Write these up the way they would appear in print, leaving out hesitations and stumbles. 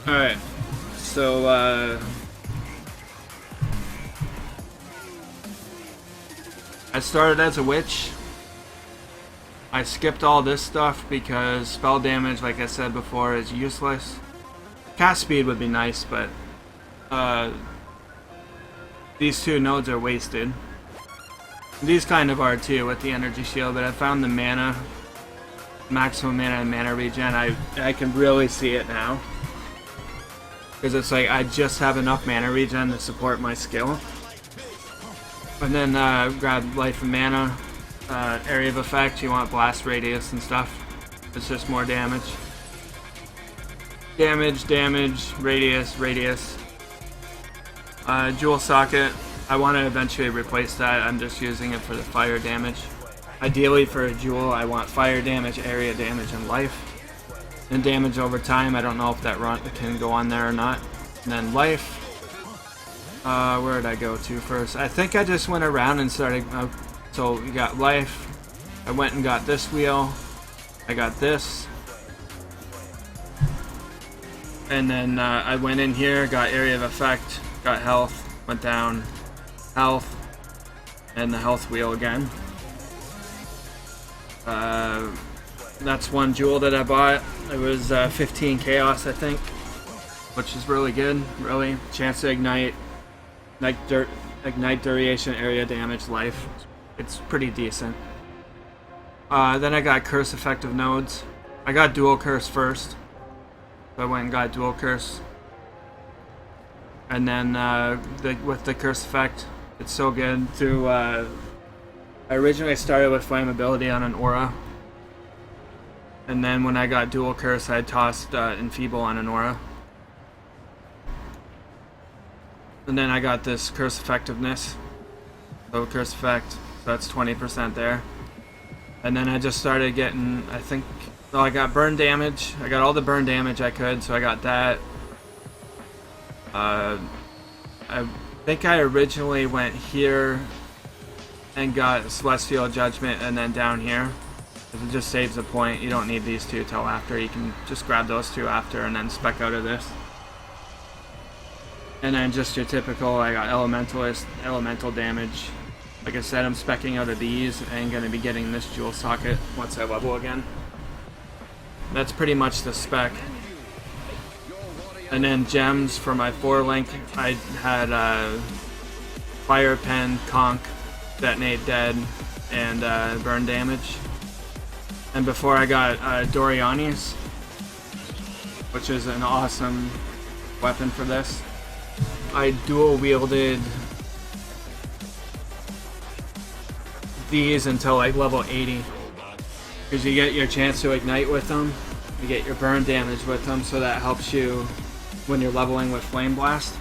Alright, so I started as a witch. I skipped all this stuff because spell damage, like I said before, is useless. Cast speed would be nice, but these two nodes are wasted. These kind of are too with the energy shield, but I found the mana, maximum mana and mana regen. I can really see it now. Because it's like I just have enough mana regen to support my skill. And then grab life and mana, area of effect, you want blast radius and stuff. It's just more damage. Damage, radius. Jewel socket, I want to eventually replace that. I'm just using it for the fire damage. Ideally for a jewel, I want fire damage, area damage, and life. And damage over time, I don't know if that run can go on there or not. And then life. Where did I go to first? I think I just went around and started. So we got life. I went and got this wheel. I got this. And then I went in here, got area of effect, got health, went down, health, and the health wheel again. That's one jewel that I bought. It was 15 chaos, I think, which is really good. Really, chance to ignite, ignite duration, area damage, life. It's pretty decent. Then I got curse effective nodes. I got dual curse first. So I went and got dual curse. And then with the curse effect, it's so good to. I originally started with flammability on an aura. And then when I got dual curse, I tossed enfeeble on an aura. And then I got this curse effectiveness. So curse effect, so that's 20% there. And then I just started getting, I think, well, I got burn damage. I got all the burn damage I could, so I got that. I think I originally went here and got Celestial Judgment and then down here. It just saves a point. You don't need these two till after. You can just grab those two after and then spec out of this. And then just your typical, I got Elementalist, elemental damage. Like I said, I'm speccing out of these and going to be getting this jewel socket once I level again. That's pretty much the spec. And then gems for my 4-link, I had Fire Pen, Conk, Detonate Dead, and burn damage. And before I got Doriani's, which is an awesome weapon for this. I dual wielded these until like level 80. Because you get your chance to ignite with them, you get your burn damage with them, so that helps you when you're leveling with Flame Blast.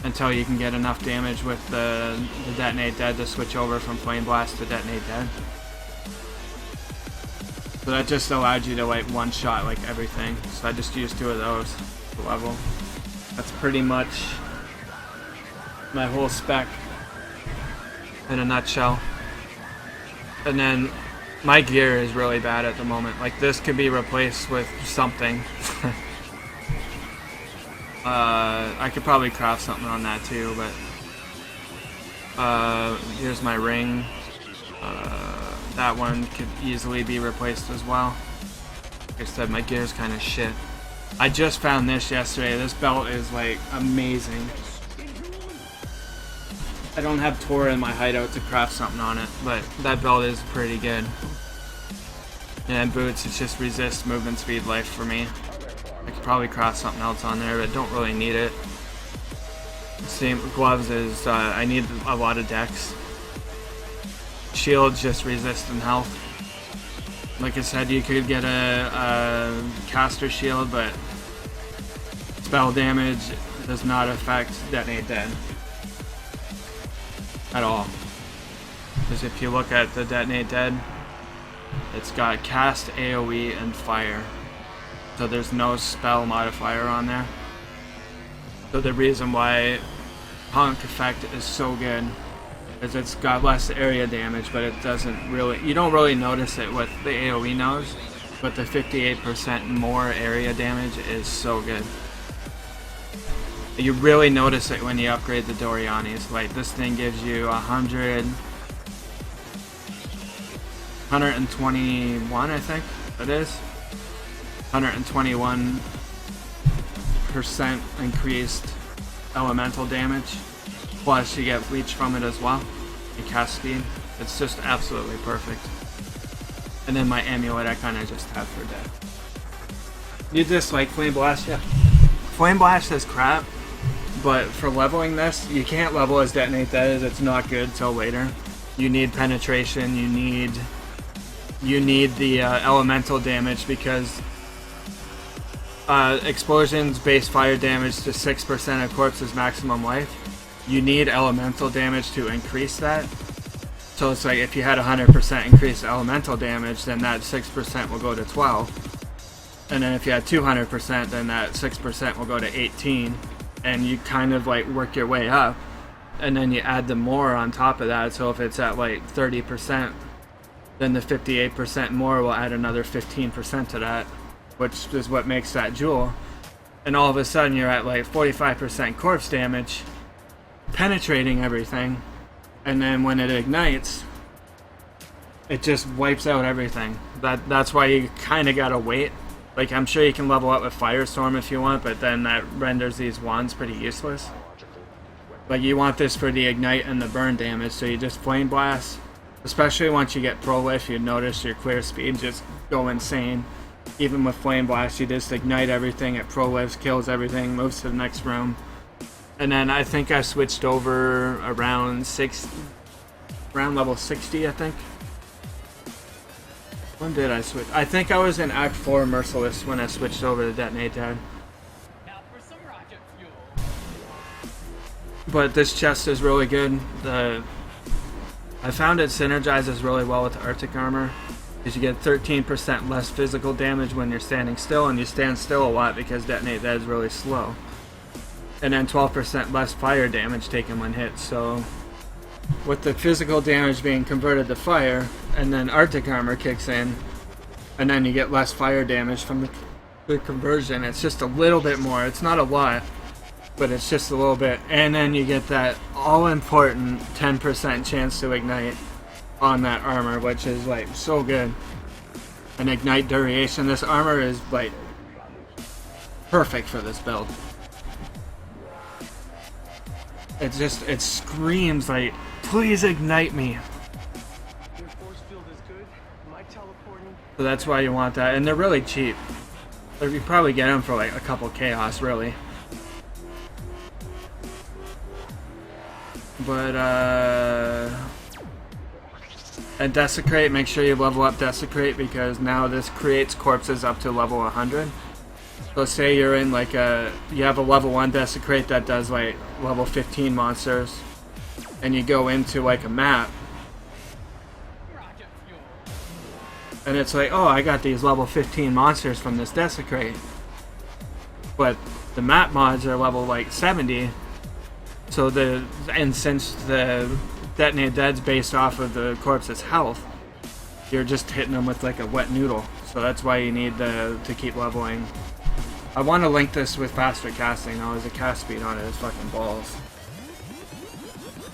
Until you can get enough damage with the Detonate Dead to switch over from Flame Blast to Detonate Dead. So that just allowed you to like one-shot like everything. So I just used 2 of those to level. That's pretty much my whole spec in a nutshell. And then my gear is really bad at the moment. Like this could be replaced with something. I could probably craft something on that too, but here's my ring. That one could easily be replaced as well. Like I said, my gear's kind of shit. I just found this yesterday. This belt is like amazing. I don't have Tora in my hideout to craft something on it, but that belt is pretty good. And boots, it's just resist, movement speed, life for me. I could probably craft something else on there, but don't really need it. Same gloves is, I need a lot of dex. Shield, just resist and health. Like I said, you could get a caster shield, but spell damage does not affect Detonate Dead at all. Because if you look at the Detonate Dead, it's got cast, AoE, and fire. So there's no spell modifier on there. So the reason why Punk effect is so good is it's got less area damage, but it doesn't really, you don't really notice it with the AoE nodes, but the 58% more area damage is so good. You really notice it when you upgrade the Dorianis. Like, this thing gives you 121, I think it is. 121% increased elemental damage. Plus, you get leech from it as well. And cast speed. It's just absolutely perfect. And then my amulet I kind of just have for death. You just like Flame Blast? Yeah. Flame Blast is crap. But for leveling this, you can't level as Detonate Dead as it's not good till later. You need penetration, you need the elemental damage because explosions base fire damage to 6% of corpse's maximum life. You need elemental damage to increase that. So it's like if you had 100% increased elemental damage, then that 6% will go to 12. And then if you had 200%, then that 6% will go to 18. And you kind of like work your way up, and then you add the more on top of that. So if it's at like 30%, then the 58% more will add another 15% to that, which is what makes that jewel. And all of a sudden you're at like 45% corpse damage, penetrating everything, and then when it ignites, it just wipes out everything. That's why you kind of gotta wait. Like, I'm sure you can level up with Firestorm if you want, but then that renders these wands pretty useless. Like, you want this for the ignite and the burn damage, so you just Flame Blast. Especially once you get prolif, you notice your clear speed just go insane. Even with Flame Blast, you just ignite everything, it prolifs, kills everything, moves to the next room. And then I think I switched over around level 60, I think. When did I switch? I think I was in Act 4 Merciless when I switched over to Detonate Dead. Now for some rocket fuel. But this chest is really good. I found it synergizes really well with the Arctic armor. Because you get 13% less physical damage when you're standing still, and you stand still a lot because Detonate Dead is really slow. And then 12% less fire damage taken when hit, so with the physical damage being converted to fire, and then Arctic armor kicks in, and then you get less fire damage from the conversion. It's just a little bit more. It's not a lot, but it's just a little bit. And then you get that all-important 10% chance to ignite on that armor, which is like so good. An ignite duration. This armor is like perfect for this build. It screams like, please ignite me. So that's why you want that, and they're really cheap. You probably get them for like a couple chaos, really. But and Desecrate, make sure you level up Desecrate because now this creates corpses up to level 100. So say you're in like you have a level 1 Desecrate that does like level 15 monsters, and you go into like a map, and it's like, oh, I got these level 15 monsters from this Desecrate, but the map mods are level like 70. So since the Detonate Dead's based off of the corpse's health, you're just hitting them with like a wet noodle. So that's why you need to keep leveling. I want to link this with faster casting. Now, there's a cast speed on it. It's fucking balls.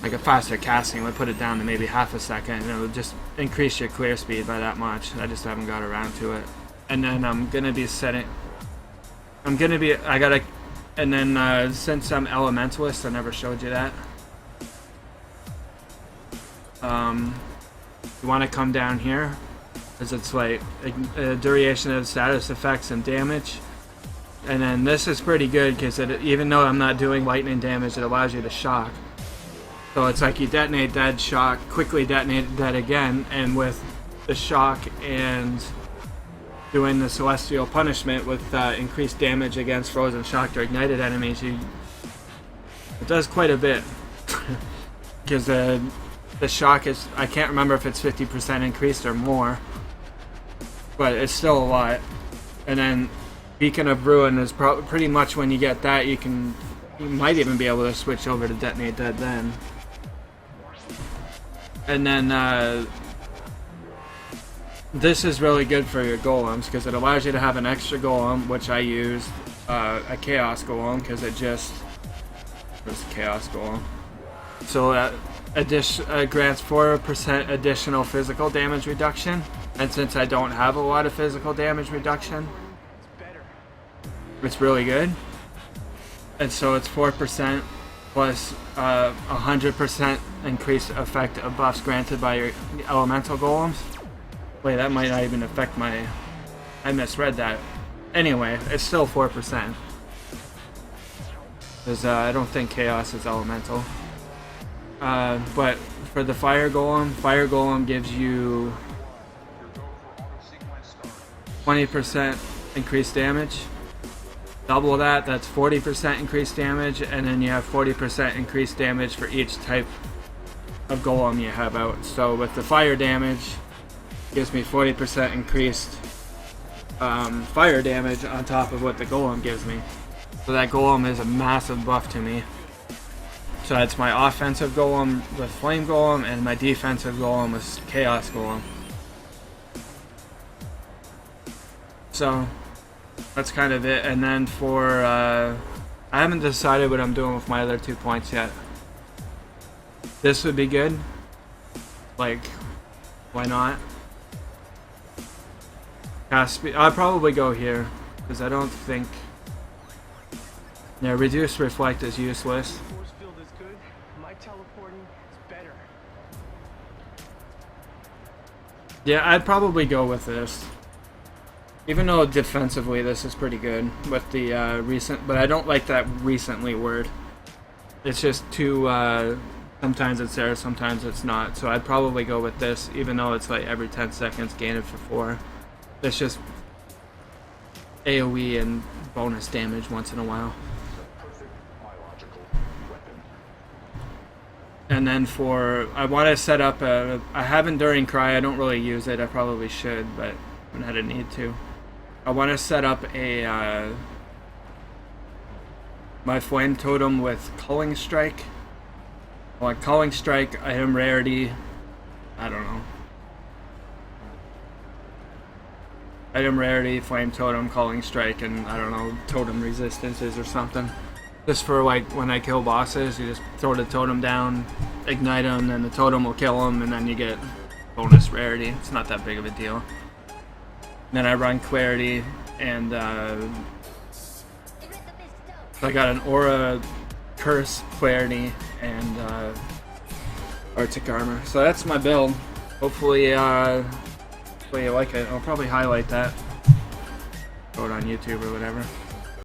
Like a faster casting would put it down to maybe half a second, and it would just increase your clear speed by that much. I just haven't got around to it. And then I'm gonna be setting. And then since I'm Elementalist, I never showed you that. You want to come down here, because it's like a duration of status effects and damage. And then this is pretty good because even though I'm not doing lightning damage, it allows you to shock. So it's like you detonate dead, shock, quickly detonate dead again, and with the shock and doing the celestial punishment with increased damage against frozen, shocked, or ignited enemies, it does quite a bit. Because the shock is, I can't remember if it's 50% increased or more, but it's still a lot. And then Beacon of Ruin is pretty much when you get that, you might even be able to switch over to Detonate Dead then. And then this is really good for your golems because it allows you to have an extra golem, which I use a chaos golem because it just There's Chaos Golem. So that grants 4% additional physical damage reduction. And since I don't have a lot of physical damage reduction, it's really good. And so it's 4% plus 100% increased effect of buffs granted by your elemental golems. Wait, that might not even affect my... I misread that. Anyway, it's still 4%. Because I don't think Chaos is elemental. But for the Fire Golem gives you 20% increased damage. Double that, that's 40% increased damage, and then you have 40% increased damage for each type of golem you have out. So with the fire damage, it gives me 40% increased fire damage on top of what the golem gives me. So that golem is a massive buff to me. So that's my offensive golem with flame golem, and my defensive golem with chaos golem. So that's kind of it. And then for I haven't decided what I'm doing with my other 2 points yet. This would be good. Like, why not? Cast speed. I'll probably go here because I don't think. Yeah, reduce reflect is useless. Force field is good. My teleporting is better. Yeah, I'd probably go with this. Even though defensively this is pretty good with the recent, but I don't like that recently word. It's just too, sometimes it's there, sometimes it's not. So I'd probably go with this, even though it's like every 10 seconds gain it for 4. It's just AoE and bonus damage once in a while. And then for, I want to set up I have Enduring Cry, I don't really use it, I probably should, but I haven't had a need to. I want to set up a, my Flame Totem with Culling Strike. Well, Culling Strike, item rarity, I don't know. Item rarity, Flame Totem, Culling Strike, and I don't know, Totem Resistances or something. Just for like when I kill bosses, you just throw the totem down, ignite them, and the totem will kill them, and then you get bonus rarity. It's not that big of a deal. Then I run Clarity, and I got an Aura, Curse, Clarity, and Arctic Armor. So that's my build. Hopefully you like it. I'll probably highlight that. Throw it on YouTube or whatever.